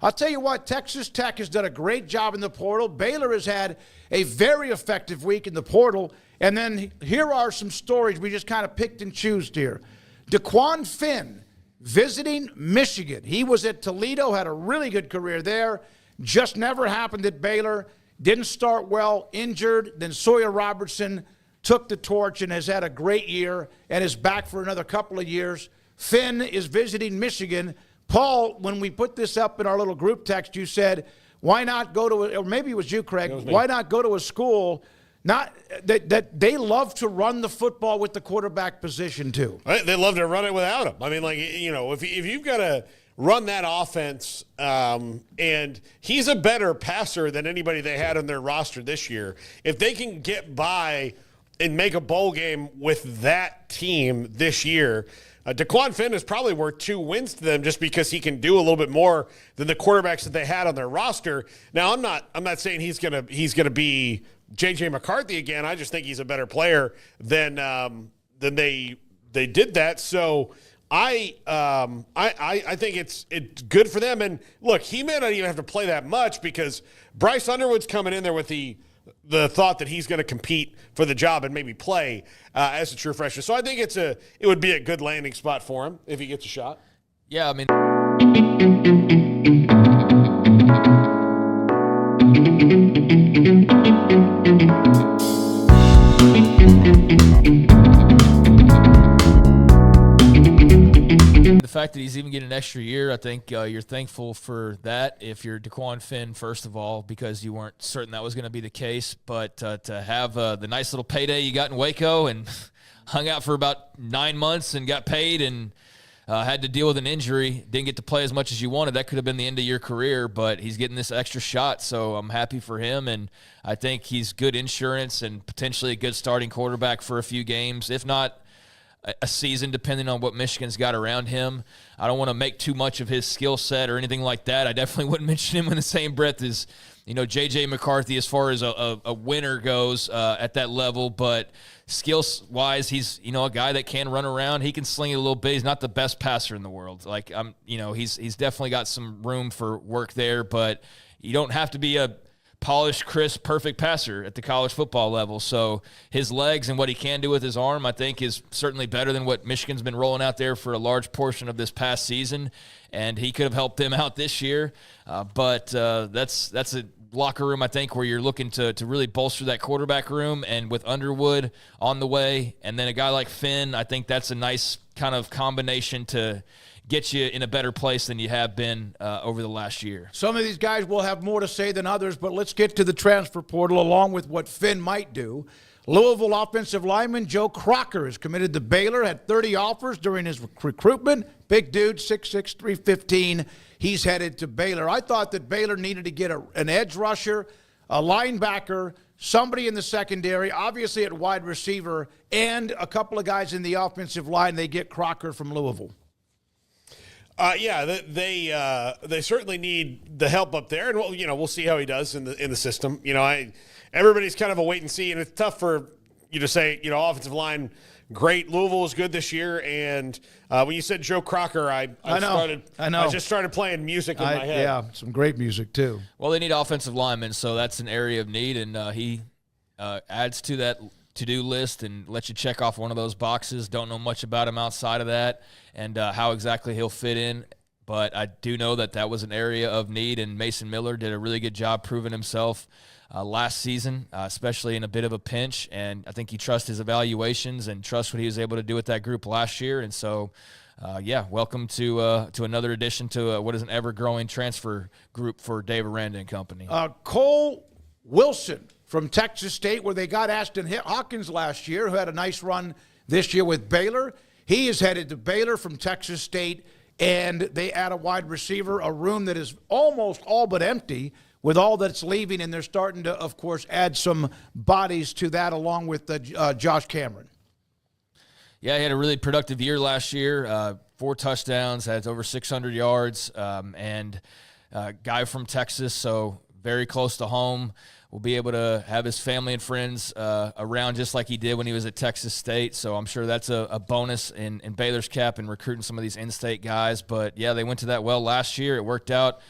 I'll tell you what, Texas Tech has done a great job in the portal. Baylor has had a very effective week in the portal. And then here are some stories we just kind of picked and chose here. Dequan Finn visiting Michigan. He was at Toledo, had a really good career there. Just never happened at Baylor. Didn't start well, injured. Then Sawyer Robertson took the torch and has had a great year and is back for another couple of years. Finn is visiting Michigan. Paul, when we put this up in our little group text, you said, why not go to, or maybe it was you, Craig, why not go to a school that they love to run the football with the quarterback position too? They love to run it without him. I mean, like, if you've got to run that offense, and he's a better passer than anybody they had on their roster this year. If they can get by and make a bowl game with that team this year, Dequan Finn is probably worth 2 wins to them just because he can do a little bit more than the quarterbacks that they had on their roster. Now, I'm not saying he's gonna be J.J. McCarthy again. I just think he's a better player than they did that. So I think it's good for them. And look, he may not even have to play that much because Bryce Underwood's coming in there with the thought that he's going to compete for the job and maybe play as a true freshman. So I think it would be a good landing spot for him if he gets a shot. Yeah, I mean. The fact that he's even getting an extra year, I think you're thankful for that if you're Dequan Finn, first of all, because you weren't certain that was going to be the case. But to have the nice little payday you got in Waco and hung out for about 9 months and got paid and had to deal with an injury, didn't get to play as much as you wanted, that could have been the end of your career, but he's getting this extra shot, so I'm happy for him, and I think he's good insurance and potentially a good starting quarterback for a few games, if not a season, depending on what Michigan's got around him. I don't want to make too much of his skill set or anything like that. I definitely wouldn't mention him in the same breath as, J.J. McCarthy as far as a winner goes at that level. But skills-wise, he's, a guy that can run around. He can sling it a little bit. He's not the best passer in the world. He's definitely got some room for work there. But you don't have to be a polished, crisp, perfect passer at the college football level. So his legs and what he can do with his arm, I think, is certainly better than what Michigan's been rolling out there for a large portion of this past season. And he could have helped them out this year. But that's a locker room, I think, where you're looking to really bolster that quarterback room. And with Underwood on the way, and then a guy like Finn, I think that's a nice kind of combination to get you in a better place than you have been over the last year. Some of these guys will have more to say than others, but let's get to the transfer portal along with what Finn might do. Louisville offensive lineman Joe Crocker is committed to Baylor, had 30 offers during his recruitment. Big dude, 6'6", 315. He's headed to Baylor. I thought that Baylor needed to get an edge rusher, a linebacker, somebody in the secondary, obviously at wide receiver, and a couple of guys in the offensive line. They get Crocker from Louisville. They certainly need the help up there, and we'll see how he does in the system. Everybody's kind of a wait and see, and it's tough for you to say, offensive line, great. Louisville was good this year, and when you said Joe Crocker, I just started playing music in my head. Yeah, some great music too. Well, they need offensive linemen, so that's an area of need, and he adds to that to-do list and let you check off one of those boxes. Don't know much about him outside of that and how exactly he'll fit in, but I do know that was an area of need, and Mason Miller did a really good job proving himself last season, especially in a bit of a pinch, and I think he trusts his evaluations and trusts what he was able to do with that group last year, and so welcome to another addition to what is an ever-growing transfer group for Dave Aranda and company. Cole Wilson from Texas State, where they got Ashton Hawkins last year, who had a nice run this year with Baylor. He is headed to Baylor from Texas State, and they add a wide receiver, a room that is almost all but empty with all that's leaving, and they're starting to, of course, add some bodies to that along with Josh Cameron. Yeah, he had a really productive year last year, 4 touchdowns, had over 600 yards, and guy from Texas, so very close to home. Will be able to have his family and friends around just like he did when he was at Texas State. So I'm sure that's a bonus in Baylor's cap and recruiting some of these in-state guys. But, yeah, they went to that well last year. It worked out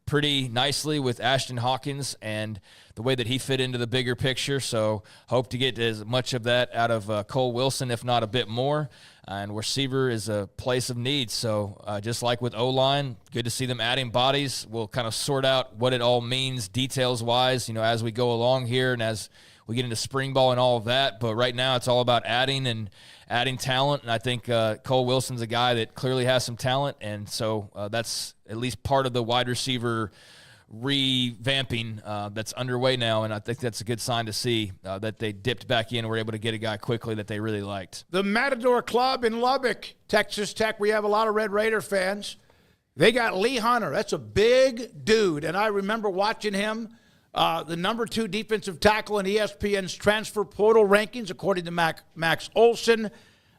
pretty nicely with Ashton Hawkins and the way that he fit into the bigger picture. So hope to get as much of that out of Cole Wilson, if not a bit more. And receiver is a place of need. So just like with O-line, good to see them adding bodies. We'll kind of sort out what it all means details-wise, as we go along here and as we get into spring ball and all of that. But right now it's all about adding talent. And I think Cole Wilson's a guy that clearly has some talent. And so that's at least part of the wide receiver revamping that's underway now, and I think that's a good sign to see that they dipped back in and were able to get a guy quickly that they really liked. The Matador Club in Lubbock, Texas Tech, we have a lot of Red Raider fans. They got Lee Hunter. That's a big dude, and I remember watching him, the number 2 defensive tackle in ESPN's transfer portal rankings, according to Max Olson.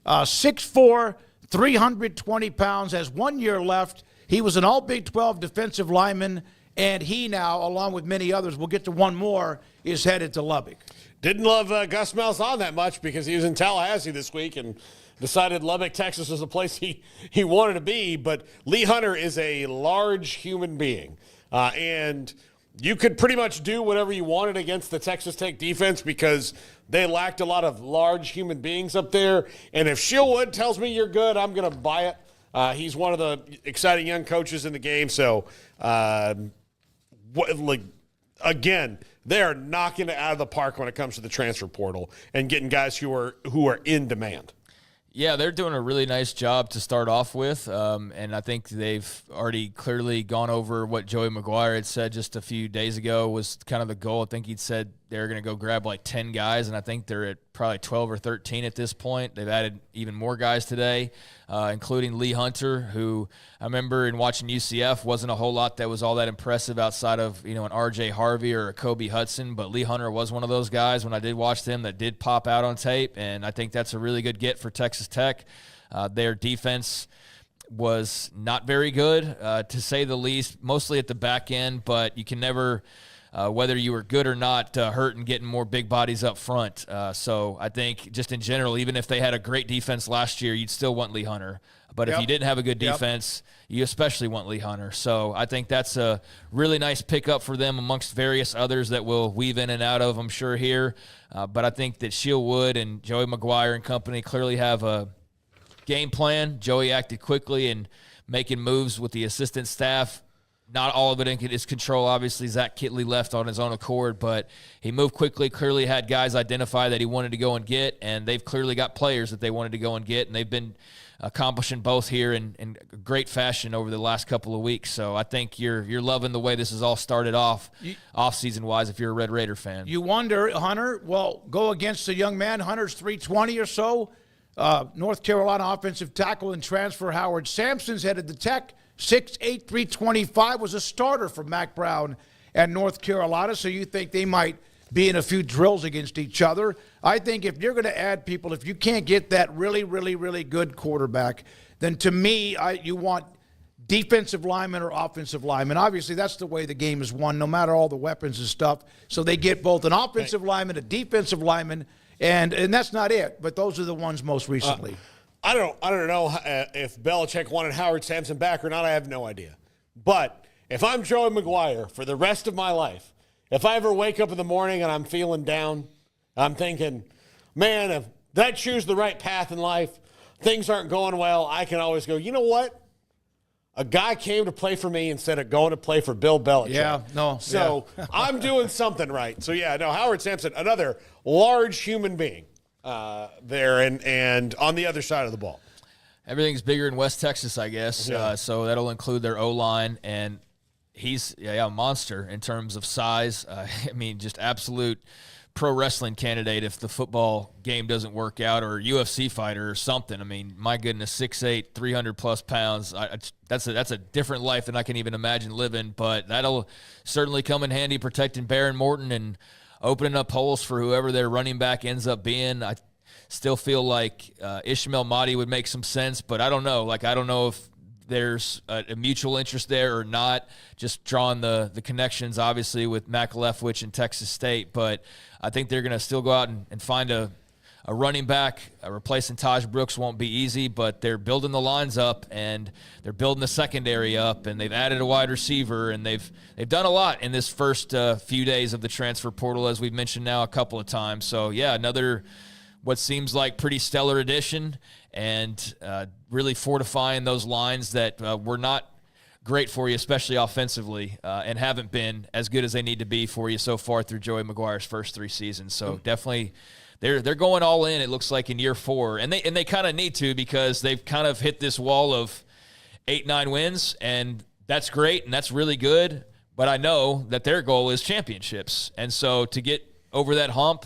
6'4", 320 pounds, has 1 year left. He was an all Big 12 defensive lineman. And he now, along with many others, we'll get to one more, is headed to Lubbock. Didn't love Gus Malzahn that much because he was in Tallahassee this week and decided Lubbock, Texas was a place he wanted to be. But Lee Hunter is a large human being. And you could pretty much do whatever you wanted against the Texas Tech defense because they lacked a lot of large human beings up there. And if Shieldwood tells me you're good, I'm going to buy it. He's one of the exciting young coaches in the game. So, again, they are knocking it out of the park when it comes to the transfer portal and getting guys who are in demand. Yeah, they're doing a really nice job to start off with, and I think they've already clearly gone over what Joey McGuire had said just a few days ago was kind of the goal. I think he'd said they're going to go grab like 10 guys, and I think they're at probably 12 or 13 at this point. They've added even more guys today, including Lee Hunter, who I remember in watching UCF wasn't a whole lot that was all that impressive outside of, an R.J. Harvey or a Kobe Hudson, but Lee Hunter was one of those guys when I did watch them that did pop out on tape, and I think that's a really good get for Texas Tech. Their defense was not very good, to say the least, mostly at the back end, but you can never whether you were good or not, hurt and getting more big bodies up front. So I think just in general, even if they had a great defense last year, you'd still want Lee Hunter. But if you didn't have a good defense, you especially want Lee Hunter. So I think that's a really nice pickup for them amongst various others that we'll weave in and out of, I'm sure, here. But I think that Shieldwood and Joey McGuire and company clearly have a game plan. Joey acted quickly and making moves with the assistant staff. Not all of it in his control. Obviously, Zach Kitley left on his own accord, but he moved quickly, clearly had guys identify that he wanted to go and get, and they've clearly got players that they wanted to go and get, and they've been accomplishing both here in great fashion over the last couple of weeks. So I think you're loving the way this has all started off, off-season-wise, if you're a Red Raider fan. You wonder, Hunter, well, go against a young man. Hunter's 320 or so. North Carolina offensive tackle and transfer Howard Samson's headed to Tech. 6'8", 325, was a starter for Mack Brown and North Carolina, so you think they might be in a few drills against each other. I think if you're going to add people, if you can't get that really, really, really good quarterback, then to me, you want defensive lineman or offensive lineman. Obviously, that's the way the game is won, no matter all the weapons and stuff. So they get both an offensive lineman, a defensive lineman, and that's not it, but those are the ones most recently. I don't know if Belichick wanted Howard Sampson back or not. I have no idea. But if I'm Joey McGuire for the rest of my life, if I ever wake up in the morning and I'm feeling down, I'm thinking, man, if I choose the right path in life, things aren't going well, I can always go, you know what? A guy came to play for me instead of going to play for Bill Belichick. Yeah, no. So I'm doing something right. So, Howard Sampson, another large human being. There and on the other side of the ball. Everything's bigger in West Texas, I guess. Yeah. So that'll include their O-line, and he's a monster in terms of size. Just absolute pro wrestling candidate if the football game doesn't work out, or UFC fighter or something. My goodness, 6'8", 300-plus pounds. That's a different life than I can even imagine living, but that'll certainly come in handy protecting Baron Morton and opening up holes for whoever their running back ends up being. I still feel like Ishmael Mahdi would make some sense, but I don't know. I don't know if there's a mutual interest there or not, just drawing the connections, obviously, with Mac Leftwich and Texas State. But I think they're going to still go out and find a a running back. Replacing Taj Brooks won't be easy, but they're building the lines up, and they're building the secondary up, and they've added a wide receiver, and they've done a lot in this first few days of the transfer portal, as we've mentioned now a couple of times. So, yeah, another what seems like pretty stellar addition, and really fortifying those lines that were not great for you, especially offensively, and haven't been as good as they need to be for you so far through Joey McGuire's first 3 seasons. So definitely they're going all in, it looks like, in year 4. And they kind of need to, because they've kind of hit this wall of 8-9 wins, and that's great and that's really good. But I know that their goal is championships. And so to get over that hump,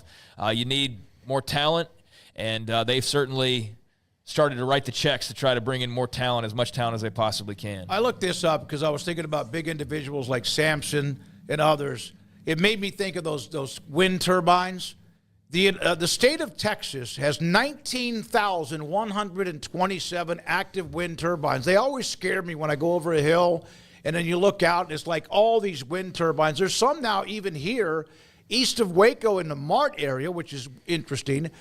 you need more talent, and they've certainly started to write the checks to try to bring in more talent, as much talent as they possibly can. I looked this up because I was thinking about big individuals like Samson and others. It made me think of those wind turbines. The state of Texas has 19,127 active wind turbines. They always scare me when I go over a hill, and then you look out, and it's like all these wind turbines. There's some now even here east of Waco in the Mart area, which is interesting.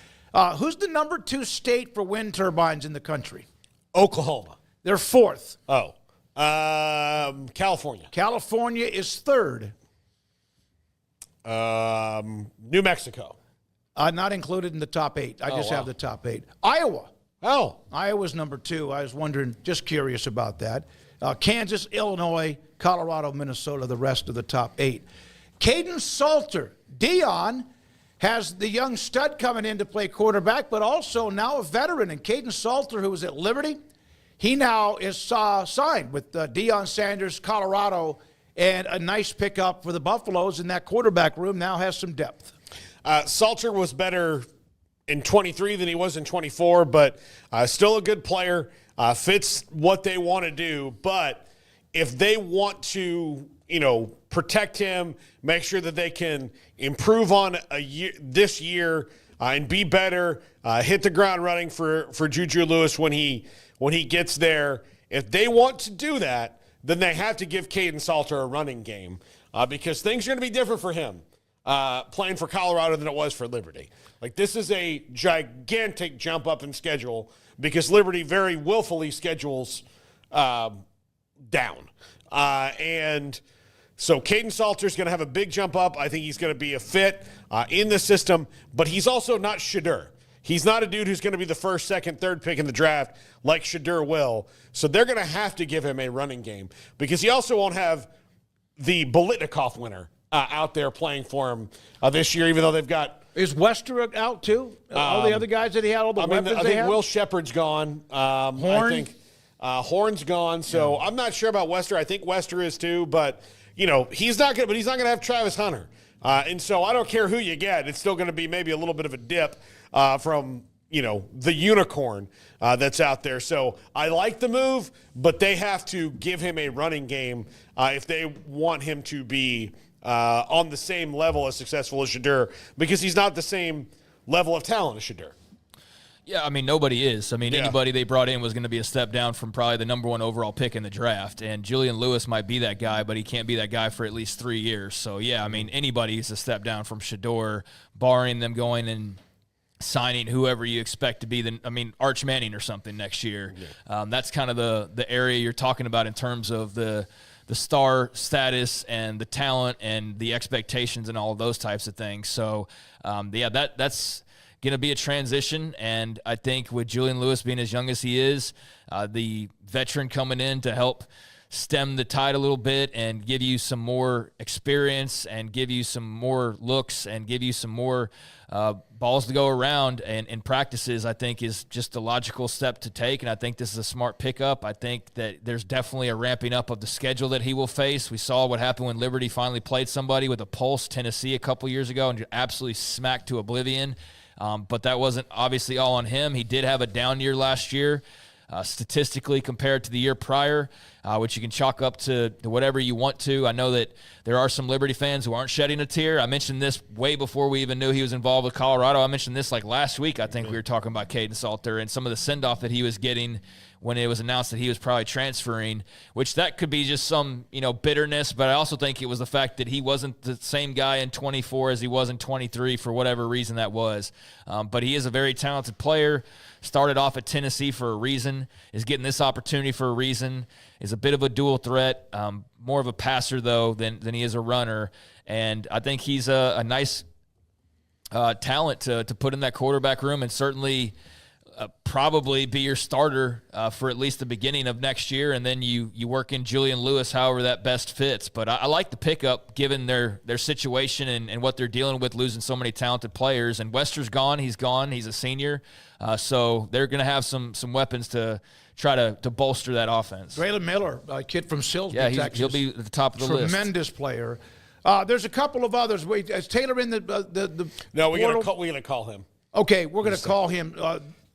Who's the number 2 state for wind turbines in the country? Oklahoma. They're 4th. Oh. California. California is 3rd. New Mexico. Not included in the top 8. I just wow. have the top 8. Iowa. Oh. Iowa's number 2. I was wondering, just curious about that. Kansas, Illinois, Colorado, Minnesota, the rest of the top 8. Kaden Salter. Dion has the young stud coming in to play quarterback, but also now a veteran. And Kaden Salter, who was at Liberty, he now is signed with Deion Sanders, Colorado, and a nice pickup for the Buffaloes. And that quarterback room now has some depth. Salter was better in 23 than he was in 24, but still a good player. Fits what they want to do. But if they want to, protect him, make sure that they can improve on this year and be better, hit the ground running for Juju Lewis when he gets there. If they want to do that, then they have to give Kaden Salter a running game because things are going to be different for him playing for Colorado than it was for Liberty. Like, this is a gigantic jump up in schedule because Liberty very willfully schedules down. And so Kaden Salter is going to have a big jump up. I think he's going to be a fit in the system, but he's also not Shadur. He's not a dude who's going to be the first, second, third pick in the draft like Shadur will. So they're going to have to give him a running game because he also won't have the Bolitnikoff winner out there playing for him this year, even though they've got. Is Wester out too? All the other guys that he had, all the weapons I they think had? Will Shepard's gone. Horn? I think Horn's gone. So I'm not sure about Wester. I think Wester is too, but he's not going to have Travis Hunter. And so I don't care who you get. It's still going to be maybe a little bit of a dip from, the unicorn that's out there. So I like the move, but they have to give him a running game if they want him to be on the same level as successful as Shadur, because he's not the same level of talent as Shadur. Yeah, nobody is. Anybody they brought in was going to be a step down from probably the number 1 overall pick in the draft. And Julian Lewis might be that guy, but he can't be that guy for at least 3 years. So, yeah, anybody is a step down from Shadur, barring them going and signing whoever you expect to be Arch Manning or something next year. Yeah. That's kind of the area you're talking about in terms of the star status and the talent and the expectations and all of those types of things. So, that's going to be a transition, and I think with Julian Lewis being as young as he is, the veteran coming in to help stem the tide a little bit and give you some more experience and give you some more looks and give you some more balls to go around and in practices, I think is just a logical step to take, and I think this is a smart pickup. I think that there's definitely a ramping up of the schedule that he will face. We saw what happened when Liberty finally played somebody with a pulse, Tennessee, a couple years ago, and absolutely smacked to oblivion. But that wasn't obviously all on him. He did have a down year last year, statistically compared to the year prior. which you can chalk up to whatever you want to. I know that there are some Liberty fans who aren't shedding a tear. I mentioned this way before we even knew he was involved with Colorado. I mentioned this like last week. I think we were talking about Kaden Salter and some of the send-off that he was getting when it was announced that he was probably transferring, which that could be just some, bitterness. But I also think it was the fact that he wasn't the same guy in 24 as he was in 23 for whatever reason that was. But he is a very talented player. Started off at Tennessee for a reason, is getting this opportunity for a reason, is a bit of a dual threat, more of a passer, though, than he is a runner. And I think he's a nice talent to put in that quarterback room, and certainly probably be your starter for at least the beginning of next year, and then you work in Julian Lewis however that best fits. But I like the pickup given their situation and what they're dealing with, losing so many talented players. And Wester's gone. He's a senior. So they're going to have some weapons to try to bolster that offense. Braylon Miller, a kid from Silsbee, yeah, Texas. He'll be at the top of the list. Tremendous player. There's a couple of others. Wait, is Taylor in the No, we're portal? going to call him. Okay, we're going to call him.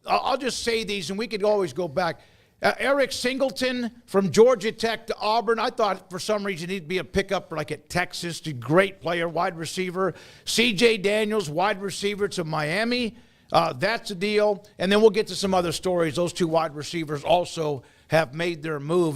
I'll just say these, and we could always go back. Eric Singleton from Georgia Tech to Auburn. I thought for some reason he'd be a pickup like at Texas. Great player, wide receiver. C.J. Daniels, wide receiver to Miami. That's a deal. And then we'll get to some other stories. Those two wide receivers also have made their move.